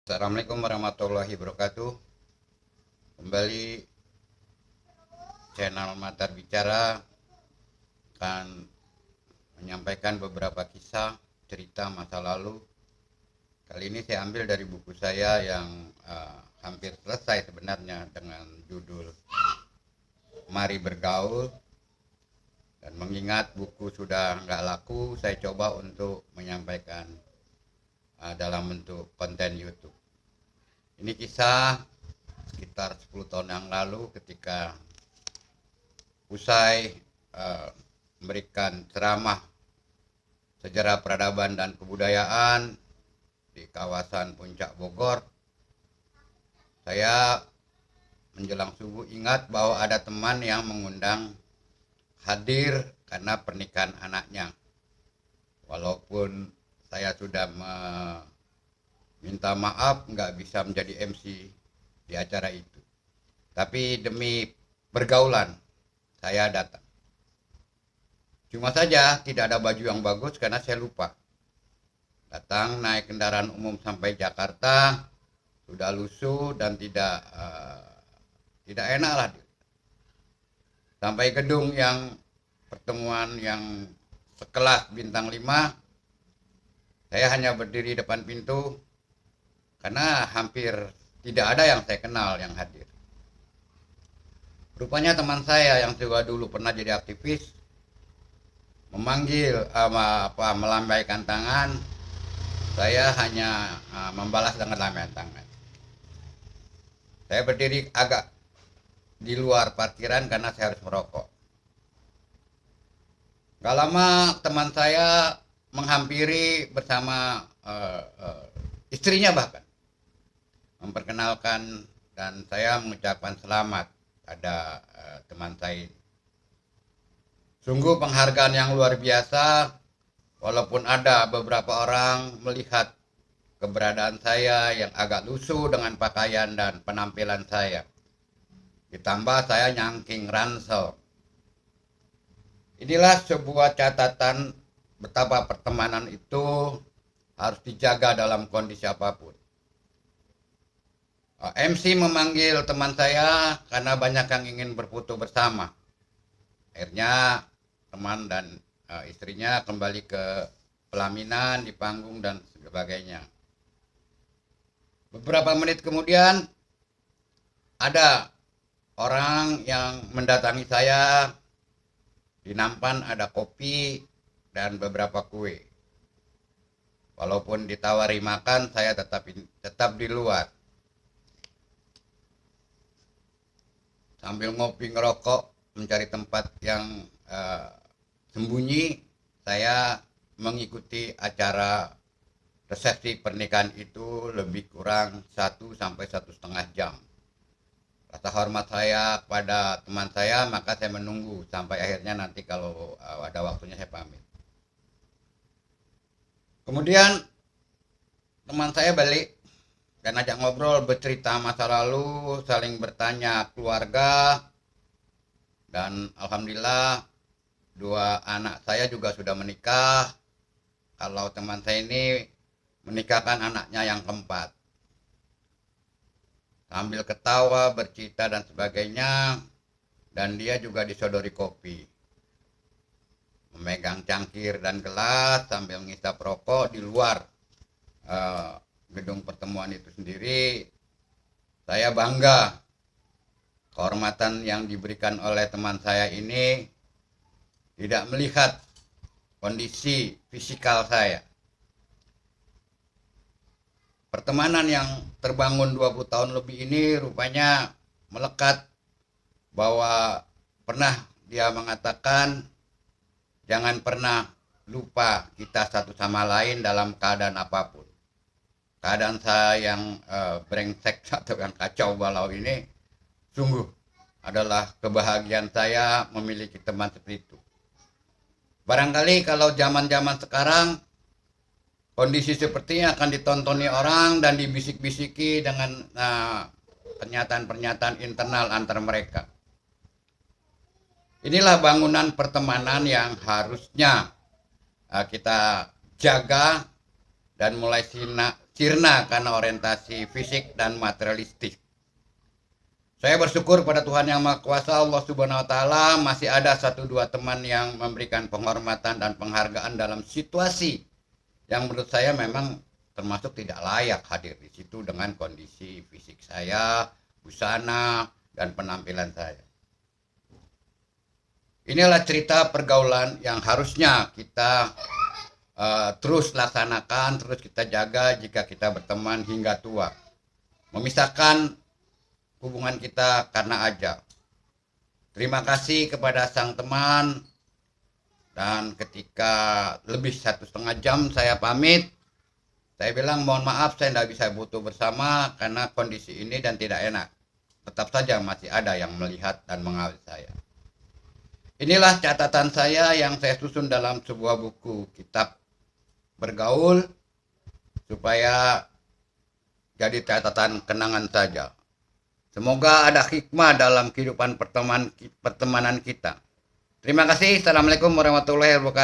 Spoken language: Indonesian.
Assalamualaikum warahmatullahi wabarakatuh. Kembali channel Matar Bicara akan menyampaikan beberapa kisah cerita masa lalu. Kali ini saya ambil dari buku saya yang hampir selesai sebenarnya dengan judul Mari Bergaul. Dan mengingat buku sudah nggak laku, saya coba untuk menyampaikan dalam bentuk konten YouTube. Ini kisah sekitar 10 tahun yang lalu ketika usai memberikan ceramah sejarah peradaban dan kebudayaan di kawasan Puncak Bogor. Saya menjelang subuh ingat bahwa ada teman yang mengundang hadir karena pernikahan anaknya. Walaupun saya sudah minta maaf nggak bisa menjadi MC di acara itu. Tapi demi pergaulan saya datang. Cuma saja tidak ada baju yang bagus karena saya lupa. Datang naik kendaraan umum sampai Jakarta sudah lusuh dan tidak enak lah. Sampai gedung yang pertemuan yang sekelas bintang 5, saya hanya berdiri depan pintu karena hampir tidak ada yang saya kenal yang hadir. Rupanya teman saya yang juga dulu pernah jadi aktivis memanggil melambaikan tangan. Saya hanya membalas dengan lambaikan tangan. Saya berdiri agak di luar parkiran karena saya harus merokok. Gak lama teman saya menghampiri bersama istrinya, bahkan memperkenalkan, dan saya mengucapkan selamat pada teman saya. Sungguh penghargaan yang luar biasa, walaupun ada beberapa orang melihat keberadaan saya yang agak lusuh dengan pakaian dan penampilan saya. Ditambah saya nyangking ransel. Inilah sebuah catatan betapa pertemanan itu harus dijaga dalam kondisi apapun. MC memanggil teman saya karena banyak yang ingin berfoto bersama. Akhirnya teman dan istrinya kembali ke pelaminan di panggung dan sebagainya. Beberapa menit kemudian ada orang yang mendatangi saya. Di nampan ada kopi dan beberapa kue. Walaupun ditawari makan, saya tetap di luar. Sambil ngopi ngerokok, mencari tempat yang sembunyi, saya mengikuti acara resepsi pernikahan itu lebih kurang 1 sampai 1,5 jam. Rasa hormat saya kepada teman saya, maka saya menunggu sampai akhirnya nanti kalau ada waktunya saya pamit. Kemudian teman saya balik dan ajak ngobrol, bercerita masa lalu, saling bertanya keluarga, dan alhamdulillah 2 anak saya juga sudah menikah. Kalau teman saya ini menikahkan anaknya yang keempat. Sambil ketawa, bercerita dan sebagainya, dan dia juga disodori kopi. Memegang cangkir dan gelas sambil mengisap rokok di luar gedung pertemuan itu sendiri. Saya bangga kehormatan yang diberikan oleh teman saya ini tidak melihat kondisi fisikal saya. Pertemanan yang terbangun 20 tahun lebih ini rupanya melekat, bahwa pernah dia mengatakan jangan pernah lupa kita satu sama lain dalam keadaan apapun. Keadaan saya yang brengsek atau yang kacau balau ini sungguh adalah kebahagiaan saya memiliki teman seperti itu. Barangkali kalau zaman-zaman sekarang kondisi sepertinya akan ditontoni orang dan dibisik-bisiki dengan pernyataan-pernyataan internal antar mereka. Inilah bangunan pertemanan yang harusnya kita jaga dan mulai sirna karena orientasi fisik dan materialistik. Saya bersyukur pada Tuhan Yang Maha Kuasa, Allah Subhanahu wa taala, masih ada 1-2 teman yang memberikan penghormatan dan penghargaan dalam situasi yang menurut saya memang termasuk tidak layak hadir di situ dengan kondisi fisik saya, busana, dan penampilan saya. Inilah cerita pergaulan yang harusnya kita terus laksanakan, terus kita jaga jika kita berteman hingga tua. Memisahkan hubungan kita karena aja. Terima kasih kepada sang teman, dan ketika lebih 1,5 jam saya pamit, saya bilang mohon maaf saya tidak bisa foto bersama karena kondisi ini dan tidak enak. Tetap saja masih ada yang melihat dan mengawal saya. Inilah catatan saya yang saya susun dalam sebuah buku kitab bergaul supaya jadi catatan kenangan saja. Semoga ada hikmah dalam kehidupan pertemanan kita. Terima kasih. Assalamualaikum warahmatullahi wabarakatuh.